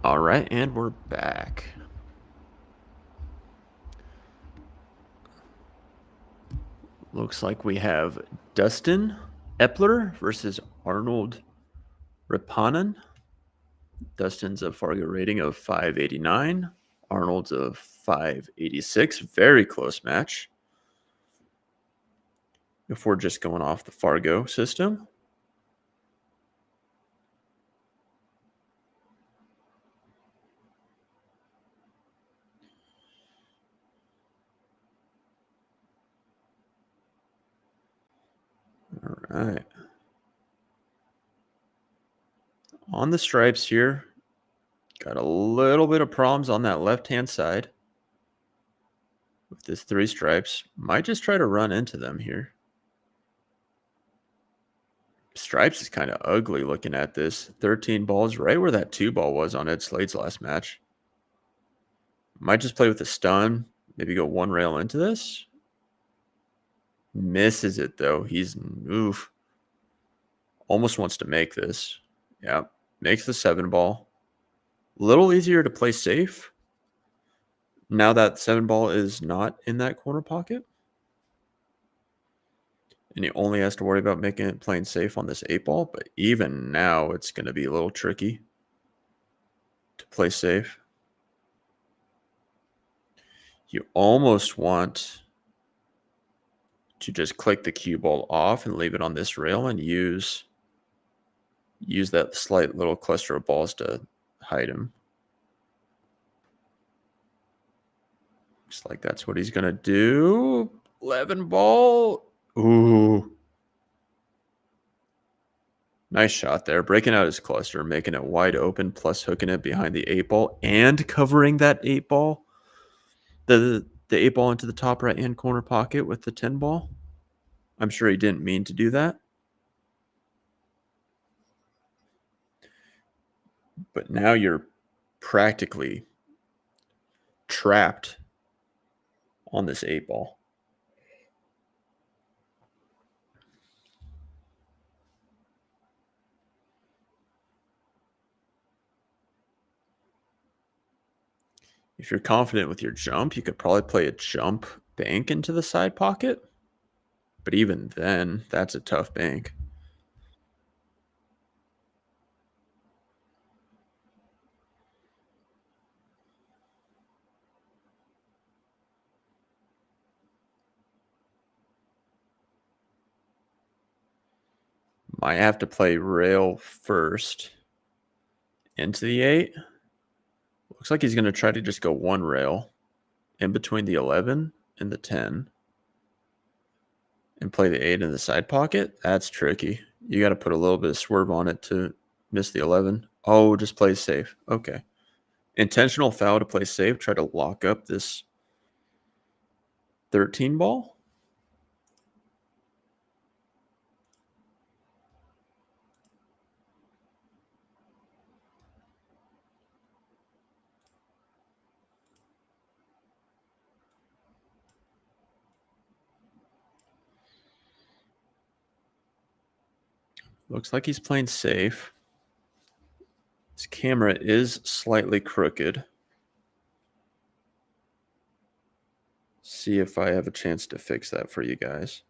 All right, and we're back. Looks like we have DUSTIN EPLER versus ARNOLD RAPANAN. DUSTIN's a Fargo rating of 589. Arnold's a 586. Very close match. If we're just going off the Fargo system. All right. On the stripes here, got a little bit of problems on that left-hand side with this 3 stripes. Might just try to run into them here. Stripes is kind of ugly looking at this. 13 balls, right where that 2 ball was on Ed Slade's last match. Might just play with the stun. Maybe go 1 rail into this. Misses it, though. He's, oof. Almost wants to make this. Yeah, makes the 7 ball. A little easier to play safe. Now that 7 ball is not in that corner pocket. And he only has to worry about making it playing safe on this 8 ball. But even now, it's going to be a little tricky to play safe. You almost want to just click the cue ball off and leave it on this rail and use that slight little cluster of balls to hide him. Looks like that's what he's going to do. 11 ball. Ooh. Nice shot there. Breaking out his cluster, making it wide open, plus hooking it behind the 8 ball and covering that 8 ball. The 8 ball into the top right-hand corner pocket with the 10 ball. I'm sure he didn't mean to do that. But now you're practically trapped on this 8 ball. If you're confident with your jump, you could probably play a jump bank into the side pocket. But even then, that's a tough bank. Might have to play rail first into the 8. Looks like he's going to try to just go 1 rail in between the 11 and the 10 and play the 8 in the side pocket. That's tricky. You got to put a little bit of swerve on it to miss the 11. Oh, just play safe. Okay. Intentional foul to play safe. Try to lock up this 13 ball. Looks like he's playing safe. His camera is slightly crooked. See if I have a chance to fix that for you guys.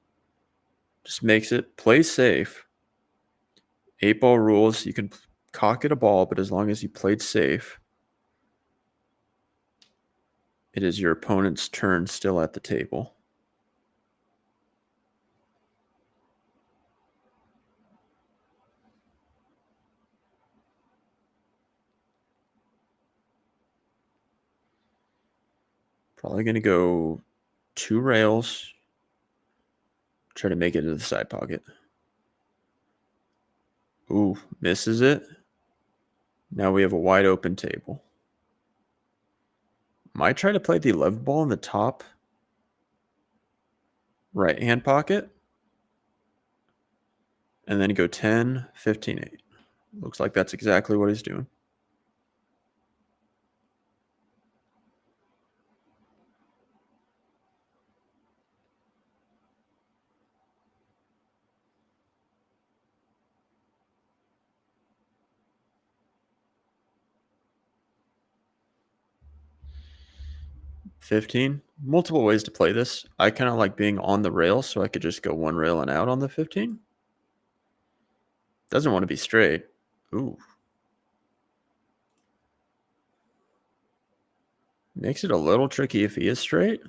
Just makes it play safe. 8 ball rules. You can cock it a ball, but as long as you played safe, it is your opponent's turn still at the table. Probably going to go 2 rails. Try to make it into the side pocket. Ooh, misses it. Now we have a wide open table. Might try to play the 11 ball in the top right hand pocket. And then go 10, 15, 8. Looks like that's exactly what he's doing. 15. Multiple ways to play this. I kind of like being on the rail, so I could just go one rail and out on the 15. Doesn't want to be straight. Ooh. Makes it a little tricky if he is straight.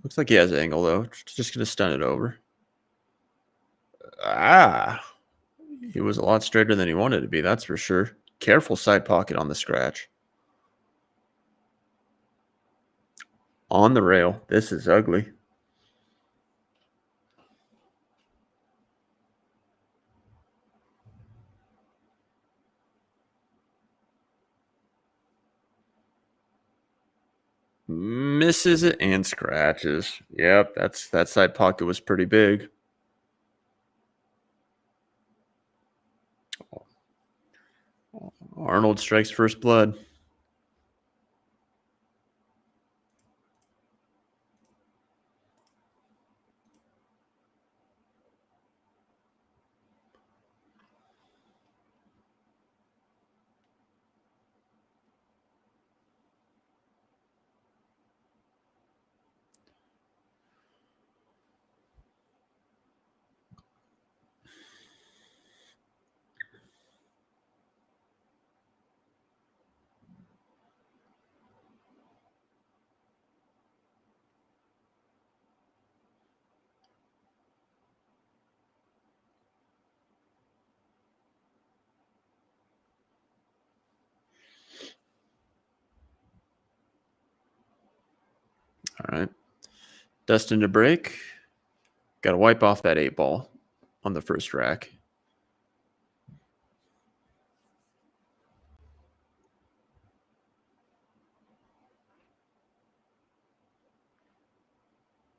Looks like he has angle, though. Just going to stun it over. Ah. He was a lot straighter than he wanted to be, that's for sure. Careful side pocket on the scratch. On the rail. This is ugly. Misses it and scratches. Yep, that side pocket was pretty big. Arnold strikes first blood. All right. Dustin to break. Got to wipe off that 8-ball on the first rack.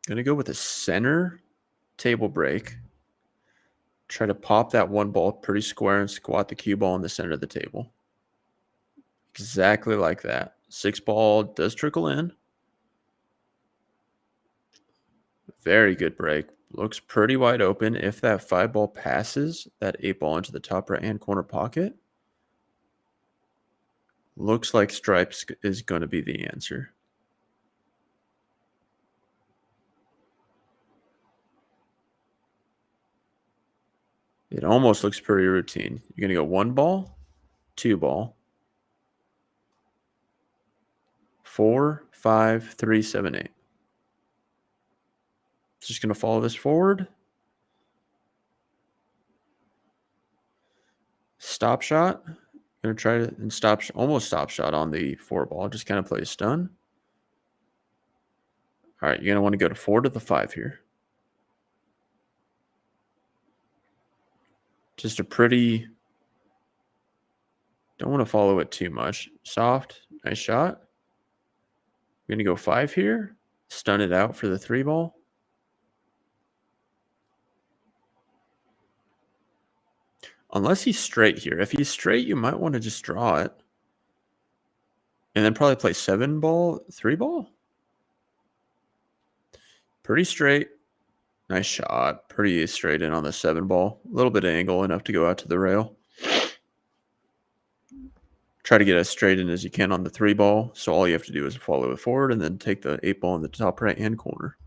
Going to go with a center table break. Try to pop that 1 ball pretty square and squat the cue ball in the center of the table. Exactly like that. 6-ball does trickle in. Very good break. Looks pretty wide open. If that 5-ball passes that 8-ball into the top right-hand corner pocket, looks like stripes is going to be the answer. It almost looks pretty routine. You're going to go 1 ball, 2 ball, 4, 5, 3, 7, 8. Just going to follow this forward. Stop shot. Going to try to and almost stop shot on the 4-ball. Just kind of play a stun. All right, you're going to want to go to 4 to the 5 here. Just a pretty... Don't want to follow it too much. Soft, nice shot. We're going to go 5 here. Stun it out for the 3-ball. Unless he's straight here. If he's straight, you might want to just draw it. And then probably play 7-ball, 3-ball. Pretty straight. Nice shot. Pretty straight in on the 7-ball. A little bit of angle, enough to go out to the rail. Try to get as straight in as you can on the 3-ball. So all you have to do is follow it forward and then take the 8-ball in the top right-hand corner.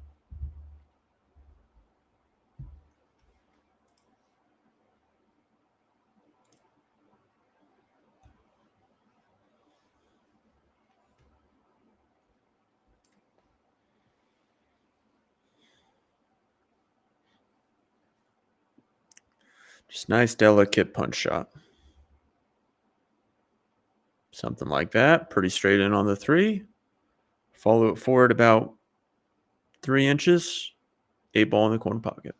Just nice, delicate punch shot. Something like that. Pretty straight in on the 3. Follow it forward about 3 inches. 8-ball in the corner pocket.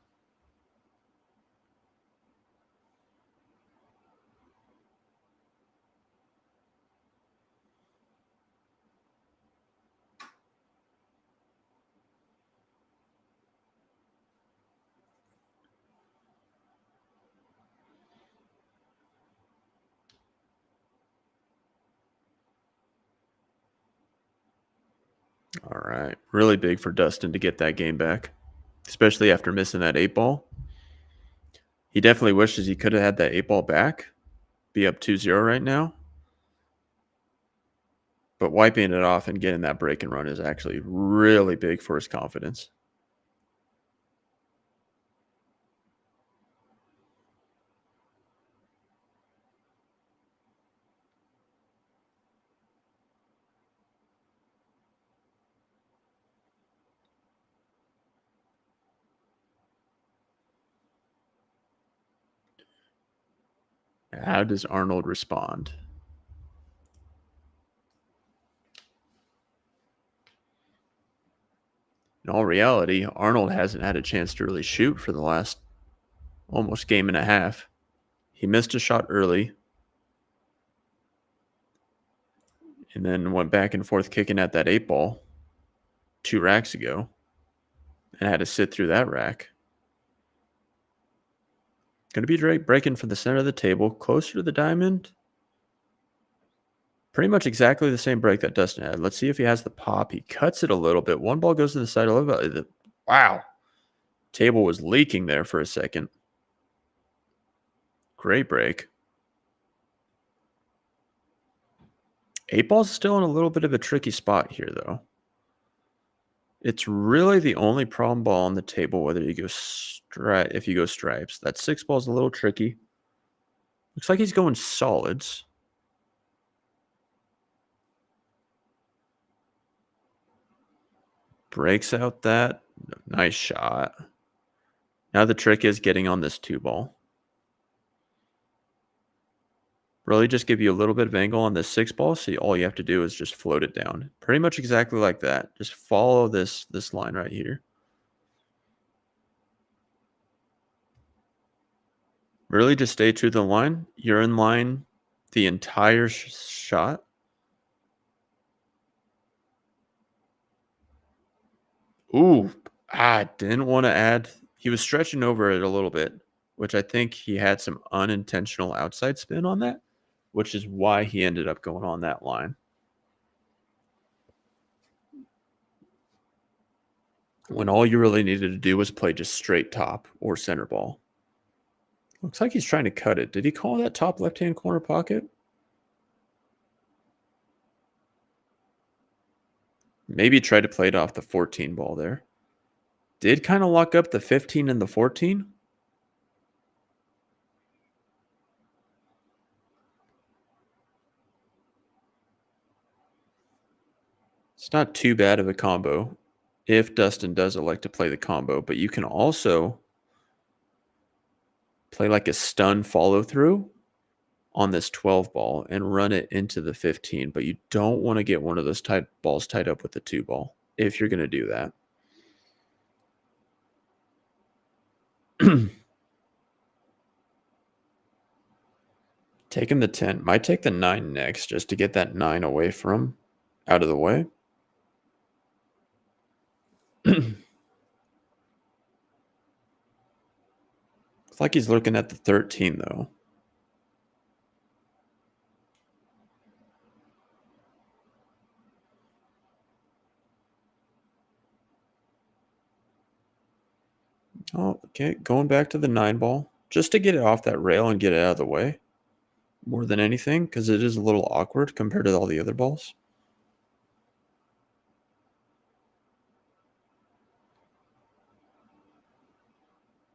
All right. Really big for Dustin to get that game back, especially after missing that 8-ball. He definitely wishes he could have had that 8-ball back. Be up 2-0 right now. But wiping it off and getting that break and run is actually really big for his confidence. How does Arnold respond? In all reality, Arnold hasn't had a chance to really shoot for the last almost game and a half. He missed a shot early and then went back and forth kicking at that 8 ball 2 racks ago and had to sit through that rack. Going to be Drake breaking from the center of the table, closer to the diamond. Pretty much exactly the same break that Dustin had. Let's see if he has the pop. He cuts it a little bit. One ball goes to the side. Wow. Table was leaking there for a second. Great break. 8-ball's still in a little bit of a tricky spot here, though. It's really the only problem ball on the table, whether you go if you go stripes. That 6-ball's a little tricky. Looks like he's going solids. Breaks out that. Nice shot. Now the trick is getting on this 2-ball. Really just give you a little bit of angle on this 6-ball, so all you have to do is just float it down. Pretty much exactly like that. Just follow this line right here. Really just stay true to the line. You're in line the entire shot. Ooh, didn't want to add. He was stretching over it a little bit, which I think he had some unintentional outside spin on that, which is why he ended up going on that line. When all you really needed to do was play just straight top or center ball. Looks like he's trying to cut it. Did he call that top left-hand corner pocket? Maybe try to play it off the 14 ball there. Did kind of lock up the 15 and the 14. It's not too bad of a combo if Dustin does elect to play the combo, but you can also play like a stun follow through on this 12 ball and run it into the 15, but you don't want to get one of those balls tied up with the 2 ball if you're going to do that. Taking the 10. Might take the 9 next just to get that 9 away from out of the way. It's like he's looking at the 13, though. Oh, okay. Going back to the 9 ball just to get it off that rail and get it out of the way more than anything because it is a little awkward compared to all the other balls.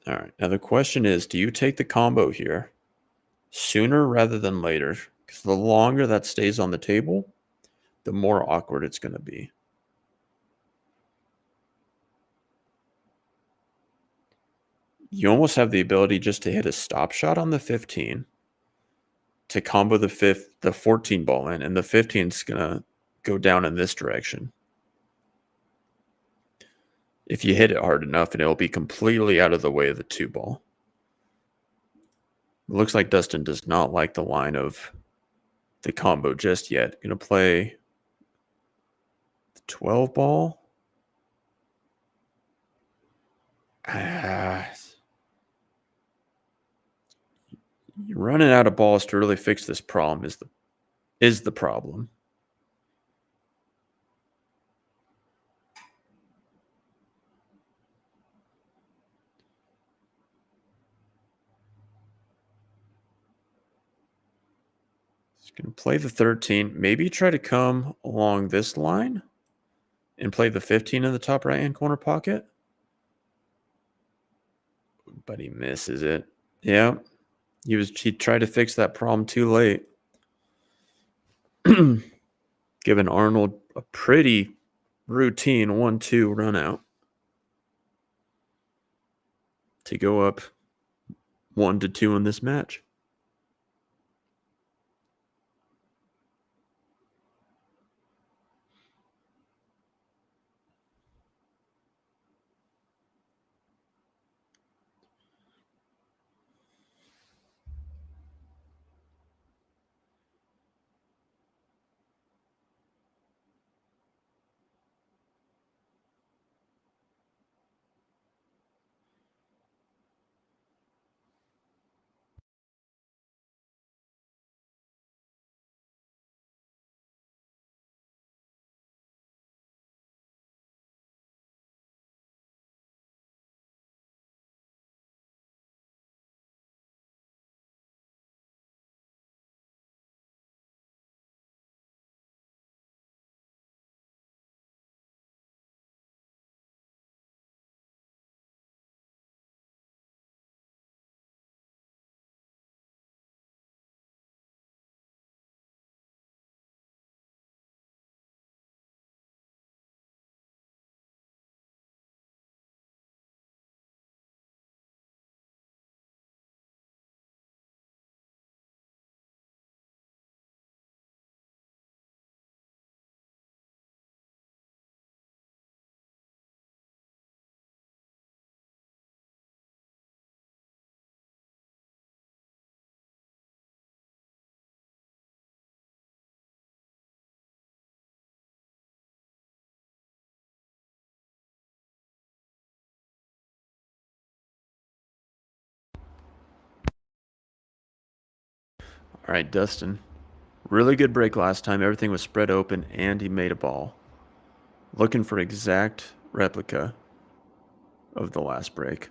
All right. Now the question is, do you take the combo here sooner rather than later? Because the longer that stays on the table, the more awkward it's going to be. You almost have the ability just to hit a stop shot on the 15 to combo the 14 ball in, and the 15 is going to go down in this direction. If you hit it hard enough, and it'll be completely out of the way of the 2 ball. It looks like Dustin does not like the line of the combo just yet. Going to play the 12 ball. You're running out of balls to really fix this problem is the problem. Going to play the 13. Maybe try to come along this line and play the 15 in the top right-hand corner pocket. But he misses it. Yeah. He tried to fix that problem too late. Giving Arnold a pretty routine 1-2 run out to go up 1-2 in this match. All right, Dustin. Really good break last time. Everything was spread open, and he made a ball. Looking for exact replica of the last break.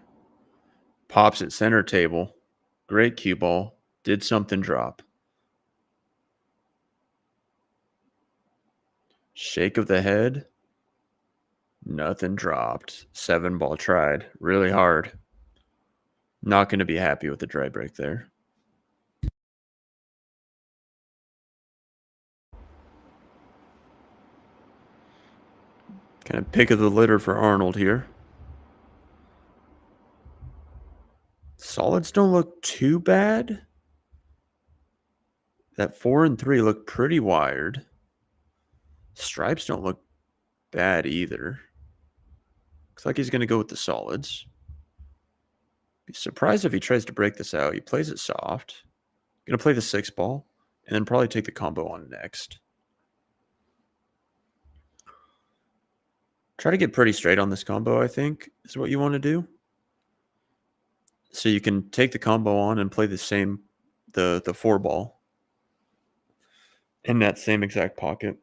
Pops at center table. Great cue ball. Did something drop? Shake of the head. Nothing dropped. 7-ball tried. Really hard. Not going to be happy with the dry break there. Kind of pick of the litter for Arnold here. Solids don't look too bad. That 4 and 3 look pretty wired. Stripes don't look bad either. Looks like he's going to go with the solids. Be surprised if he tries to break this out. He plays it soft. Going to play the 6-ball and then probably take the combo on next. Try to get pretty straight on this combo, I think, is what you want to do. So you can take the combo on and play the 4-ball in that same exact pocket.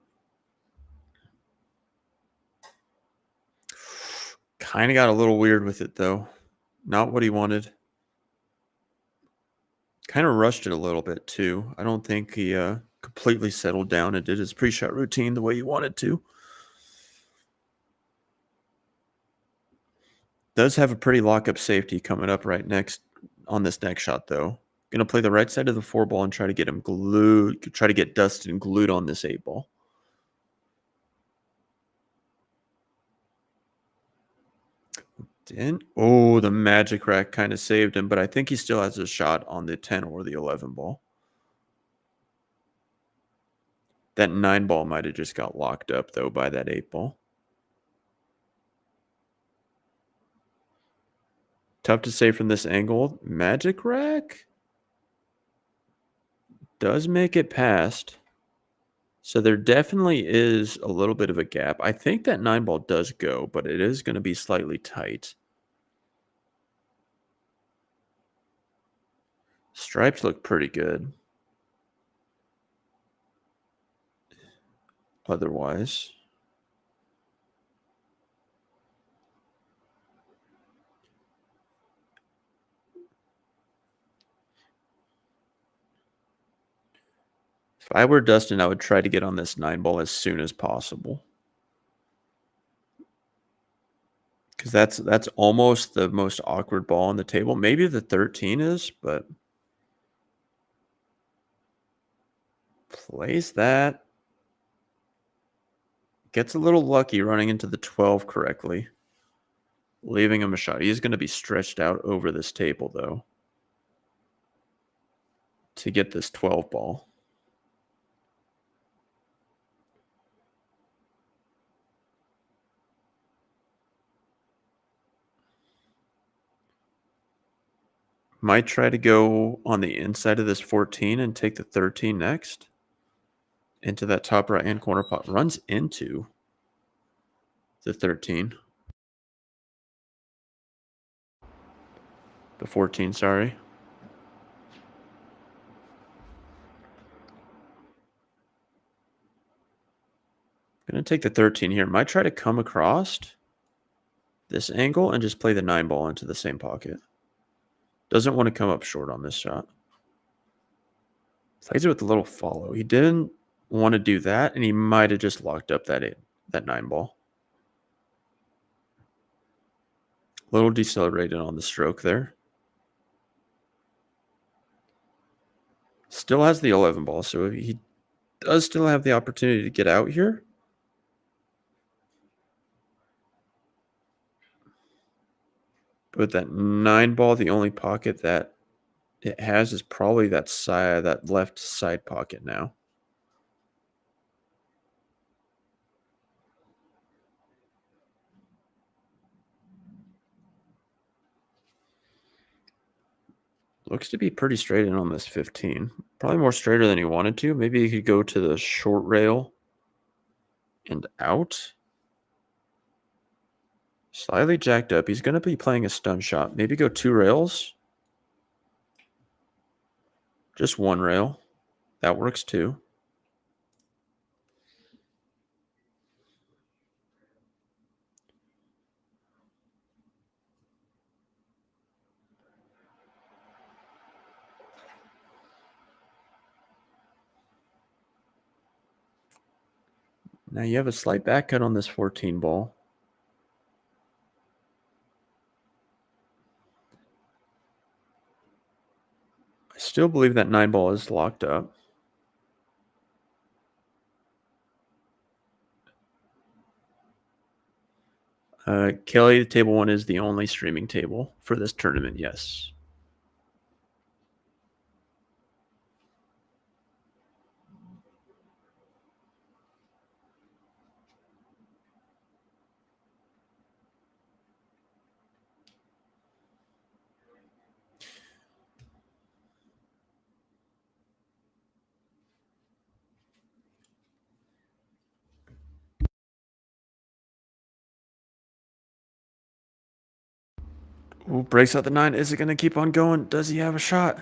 Kind of got a little weird with it, though. Not what he wanted. Kind of rushed it a little bit, too. I don't think he completely settled down and did his pre-shot routine the way he wanted to. Does have a pretty lock-up safety coming up right next on this next shot, though. Going to play the right side of the 4-ball and try to get him glued. Try to get Dustin glued on this 8-ball. Oh, the magic rack kind of saved him, but I think he still has a shot on the 10 or the 11-ball. That 9-ball might have just got locked up, though, by that 8-ball. Tough to say from this angle. Magic rack does make it past. So there definitely is a little bit of a gap. I think that 9-ball does go, but it is going to be slightly tight. Stripes look pretty good. Otherwise. If I were Dustin, I would try to get on this 9 ball as soon as possible. Because that's almost the most awkward ball on the table. Maybe the 13 is, but plays that. Gets a little lucky running into the 12 correctly, leaving him a shot. He's going to be stretched out over this table, though, to get this 12 ball. Might try to go on the inside of this 14 and take the 13 next. Into that top right-hand corner pot. Runs into the 13. The 14, sorry. Going to take the 13 here. Might try to come across this angle and just play the 9 ball into the same pocket. Doesn't want to come up short on this shot. Plays it with a little follow. He didn't want to do that, and he might have just locked up that 9 ball. A little decelerated on the stroke there. Still has the 11 ball, so he does still have the opportunity to get out here. But that 9 ball, the only pocket that it has is probably that left side pocket now. Looks to be pretty straight in on this 15. Probably more straighter than he wanted to. Maybe he could go to the short rail and out. Slightly jacked up. He's going to be playing a stun shot. Maybe go 2 rails. Just 1 rail. That works too. Now you have a slight back cut on this 14 ball. I still believe that 9 ball is locked up. Kelly, table 1 is the only streaming table for this tournament, yes. Ooh, breaks out the 9. Is it going to keep on going? Does he have a shot?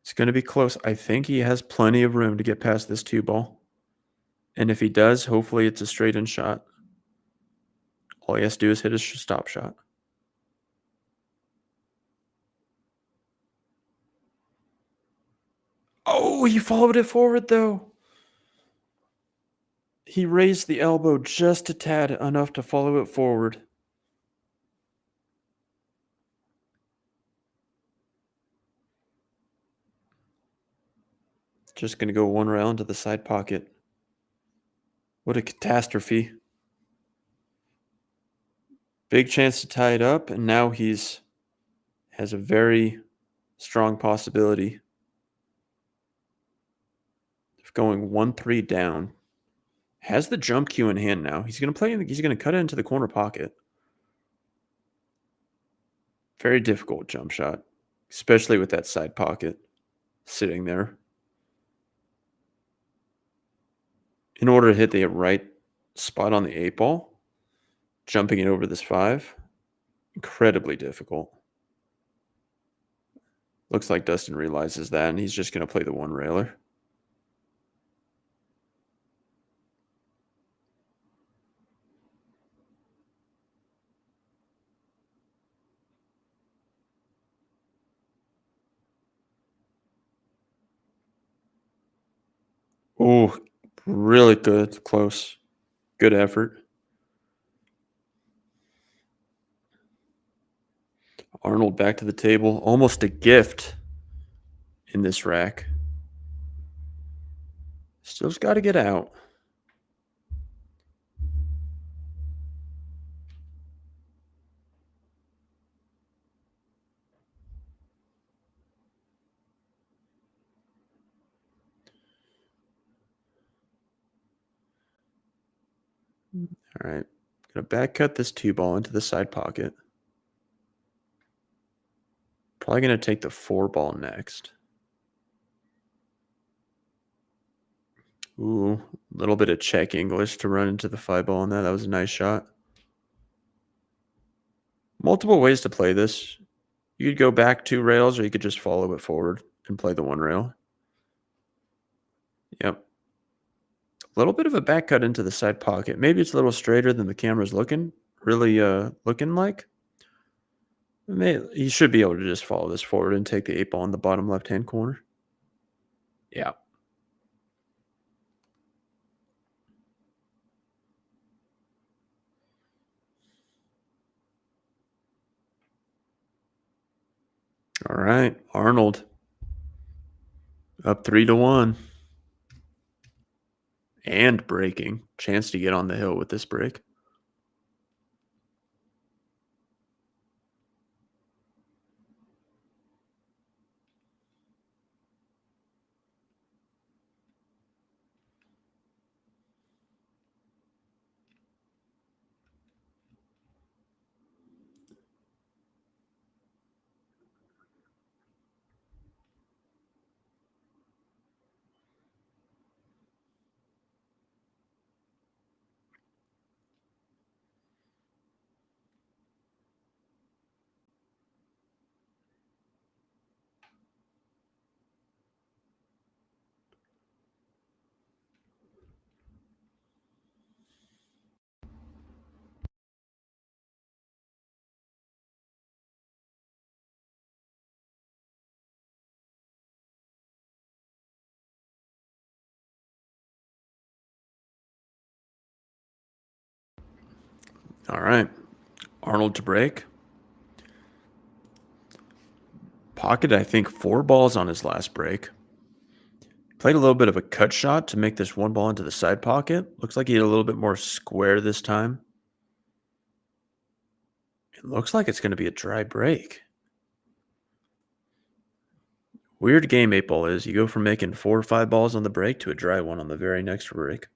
It's going to be close. I think he has plenty of room to get past this 2 ball. And if he does, hopefully it's a straight-in shot. All he has to do is hit his stop shot. Oh, he followed it forward, though. He raised the elbow just a tad, enough to follow it forward. Just going to go 1 rail into the side pocket. What a catastrophe. Big chance to tie it up, and now has a very strong possibility of going 1-3 down. Has the jump cue in hand now. He's going to cut it into the corner pocket. Very difficult jump shot, especially with that side pocket sitting there. In order to hit the right spot on the 8 ball, jumping it over this 5, incredibly difficult. Looks like Dustin realizes that, and he's just going to play the 1 railer. Oh, really good. Close. Good effort. Arnold back to the table. Almost a gift in this rack. Still's got to get out. All right. Gonna back cut this 2-ball into the side pocket. Probably gonna take the 4-ball next. Ooh, a little bit of check English to run into the 5-ball on that. That was a nice shot. Multiple ways to play this. You could go back 2 rails, or you could just follow it forward and play the 1 rail. Yep. A little bit of a back cut into the side pocket. Maybe it's a little straighter than the camera's looking like. He should be able to just follow this forward and take the 8-ball in the bottom left-hand corner. Yeah. All right. Arnold up 3-1. And breaking. Chance to get on the hill with this break. All right. Arnold to break. Pocketed, I think, 4 balls on his last break. Played a little bit of a cut shot to make this 1 ball into the side pocket. Looks like he had a little bit more square this time. It looks like it's going to be a dry break. Weird game 8-ball is. You go from making 4 or 5 balls on the break to a dry one on the very next break.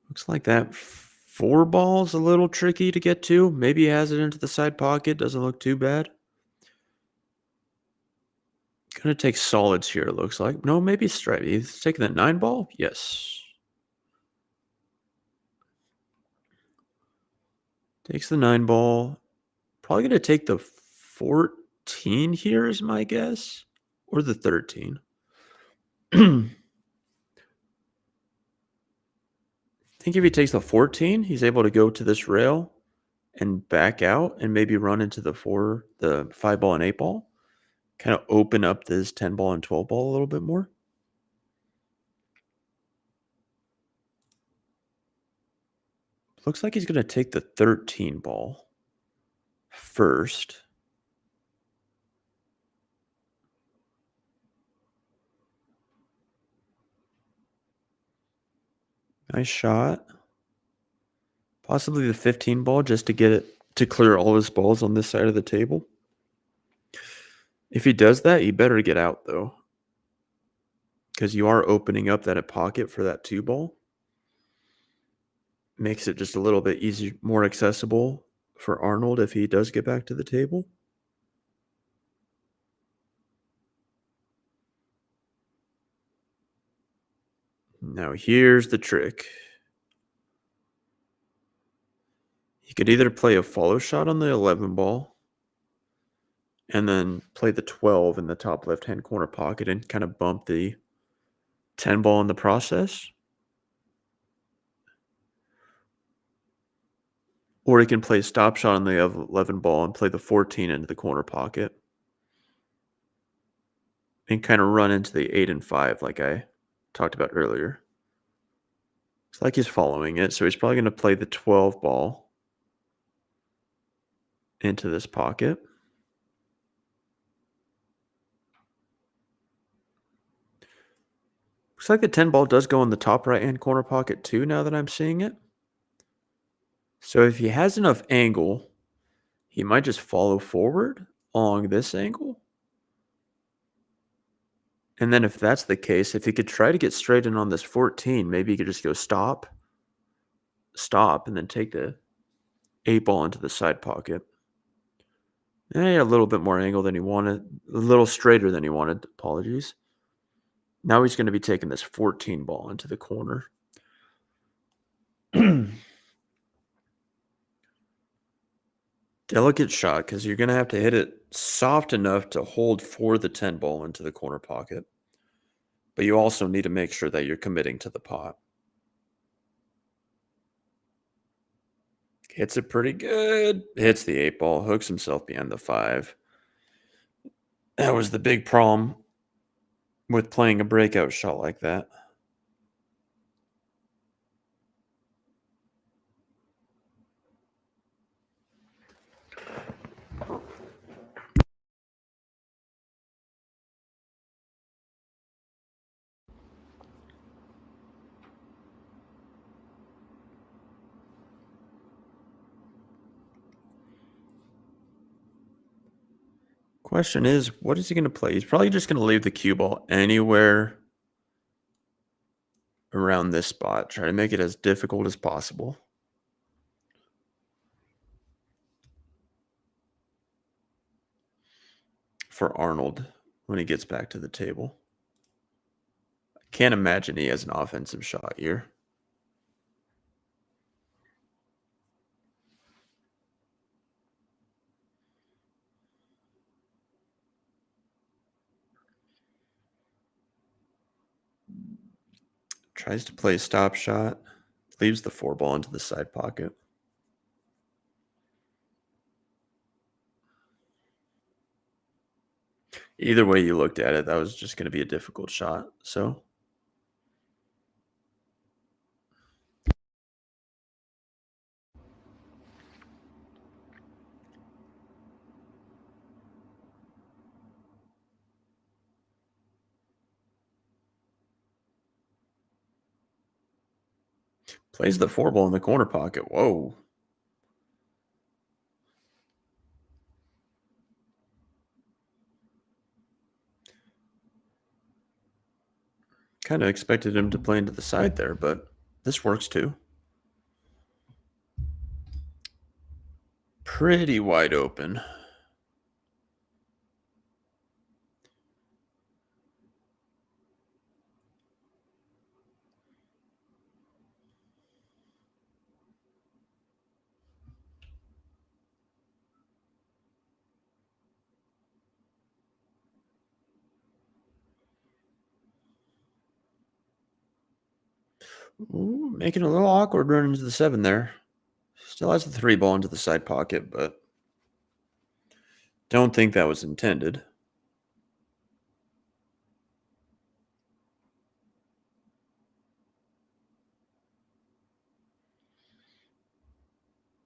Looks like that 4 ball's a little tricky to get to. Maybe he has it into the side pocket. Doesn't look too bad. Gonna take solids here, it looks like. No, maybe straight. He's taking that 9 ball? Yes. Takes the 9 ball. Probably gonna take the 14 here is my guess. Or the 13. I think if he takes the 14, he's able to go to this rail and back out and maybe run into the 5 ball and 8 ball. Kind of open up this 10 ball and 12 ball a little bit more. Looks like he's going to take the 13 ball first. Nice shot. Possibly the 15 ball just to get it to clear all his balls on this side of the table. If he does that, he better get out, though. Because you are opening up that pocket for that 2 ball. Makes it just a little bit easier, more accessible for Arnold if he does get back to the table. Now here's the trick. He could either play a follow shot on the 11 ball and then play the 12 in the top left-hand corner pocket and kind of bump the 10 ball in the process. Or he can play stop shot on the 11 ball and play the 14 into the corner pocket. And kind of run into the 8 and 5 like I talked about earlier. It's like he's following it, so he's probably going to play the 12 ball into this pocket. Looks like the 10 ball does go in the top right-hand corner pocket too, now that I'm seeing it. So if he has enough angle, he might just follow forward along this angle. And then if that's the case, if he could try to get straight in on this 14, maybe he could just go stop, and then take the 8 ball into the side pocket. And he had a little bit more angle than he wanted, a little straighter than he wanted, apologies. Now he's going to be taking this 14 ball into the corner. Delicate shot because you're going to have to hit it soft enough to hold for the 10 ball into the corner pocket. But you also need to make sure that you're committing to the pot. Hits it pretty good. Hits the 8 ball, hooks himself behind the 5. That was the big problem with playing a breakout shot like that. Question is, what is he going to play? He's probably just going to leave the cue ball anywhere around this spot. Try to make it as difficult as possible. For Arnold when he gets back to the table. I can't imagine he has an offensive shot here. Tries to play a stop shot. Leaves the 4 ball into the side pocket. Either way you looked at it, that was just going to be a difficult shot. So plays the 4 ball in the corner pocket. Whoa. Kind of expected him to play into the side there, but this works too. Pretty wide open. Ooh, making it a little awkward running into the 7 there. Still has the 3 ball into the side pocket, but don't think that was intended.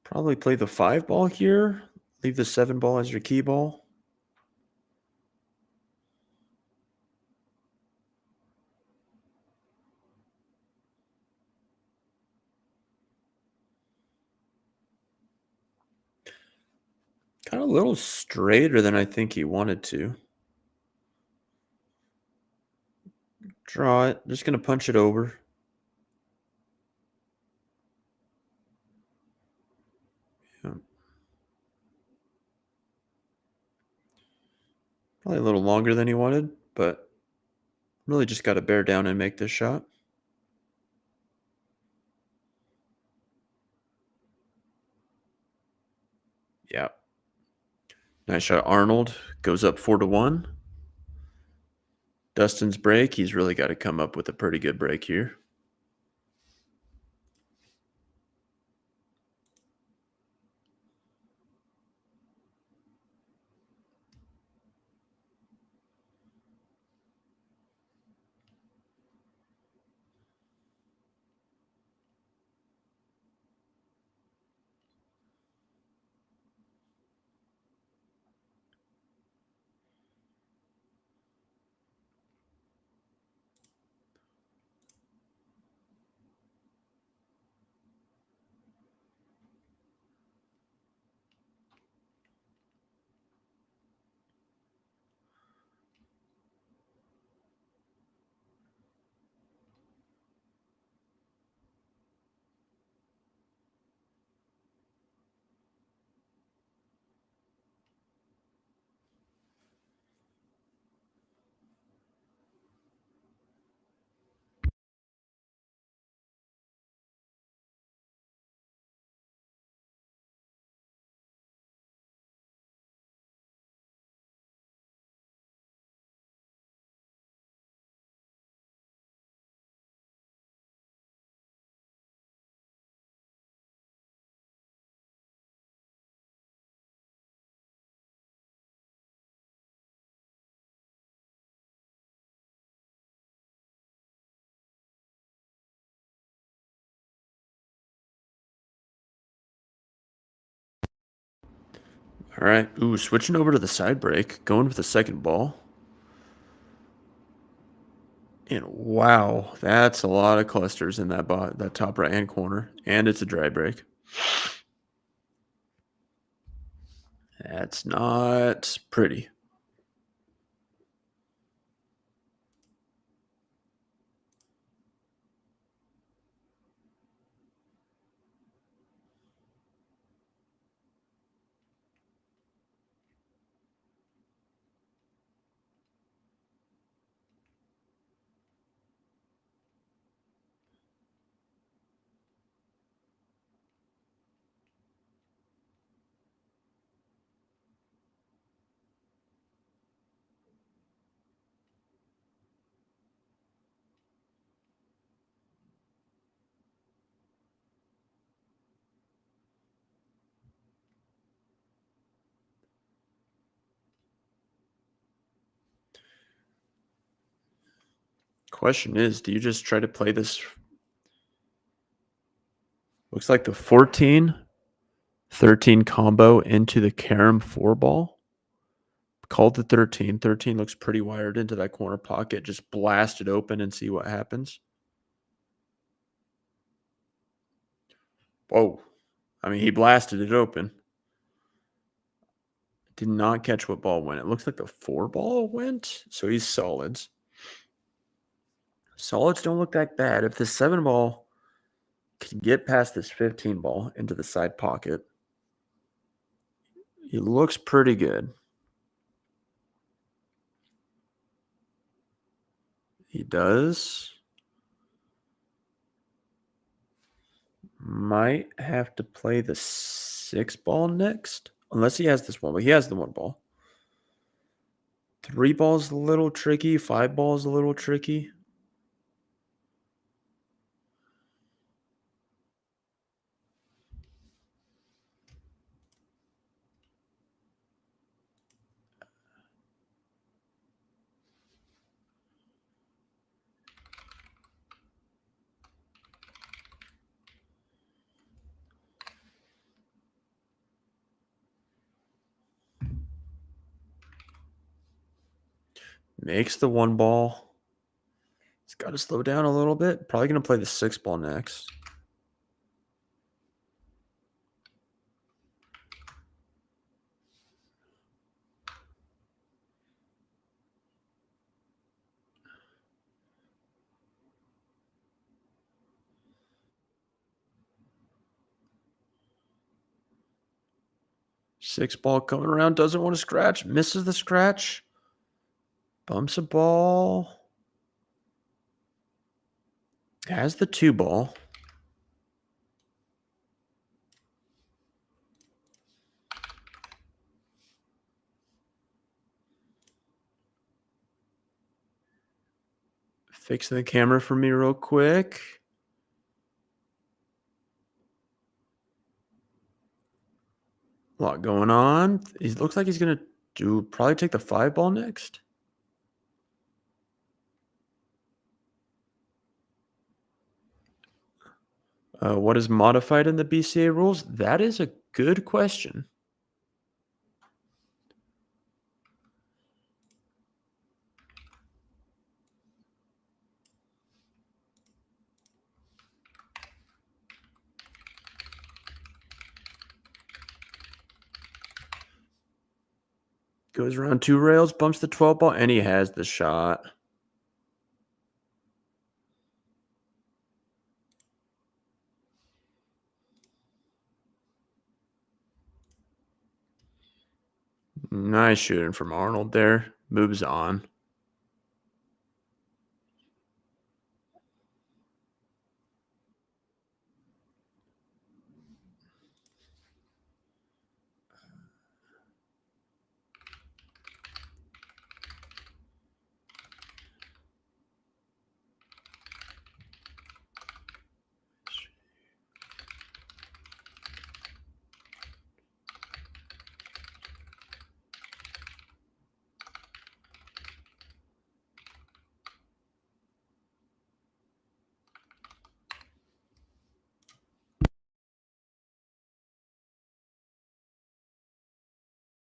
Probably play the 5 ball here. Leave the 7 ball as your key ball. Kind of a little straighter than I think he wanted to. Draw it. Just going to punch it over. Yeah. Probably a little longer than he wanted, but really just got to bear down and make this shot. Yeah. Nice shot. Arnold goes up 4-1. Dustin's break. He's really got to come up with a pretty good break here. All right. Ooh, switching over to the side break, going with the second ball. And wow, that's a lot of clusters in that top right-hand corner. And it's a dry break. That's not pretty. Question is, do you just try to play this? Looks like the 14-13 combo into the carom 4 ball. Called the 13. 13 looks pretty wired into that corner pocket. Just blast it open and see what happens. Whoa. I mean, he blasted it open. Did not catch what ball went. It looks like the 4 ball went. So he's solids. Solids don't look that bad. If the 7 ball can get past this 15 ball into the side pocket, he looks pretty good. He does. Might have to play the 6 ball next. Unless he has this one, but he has the 1 ball. 3 ball's a little tricky. 5 ball's a little tricky. Makes the 1 ball. He's got to slow down a little bit. Probably going to play the 6 ball next. Six ball coming around. Doesn't want to scratch. Misses the scratch. Bumps a ball. Has the 2 ball. Fixing the camera for me real quick. A lot going on. He looks like he's going to probably take the 5 ball next. What is modified in the BCA rules? That is a good question. Goes around 2 rails, bumps the 12 ball, and he has the shot. Nice shooting from Arnold there. Moves on.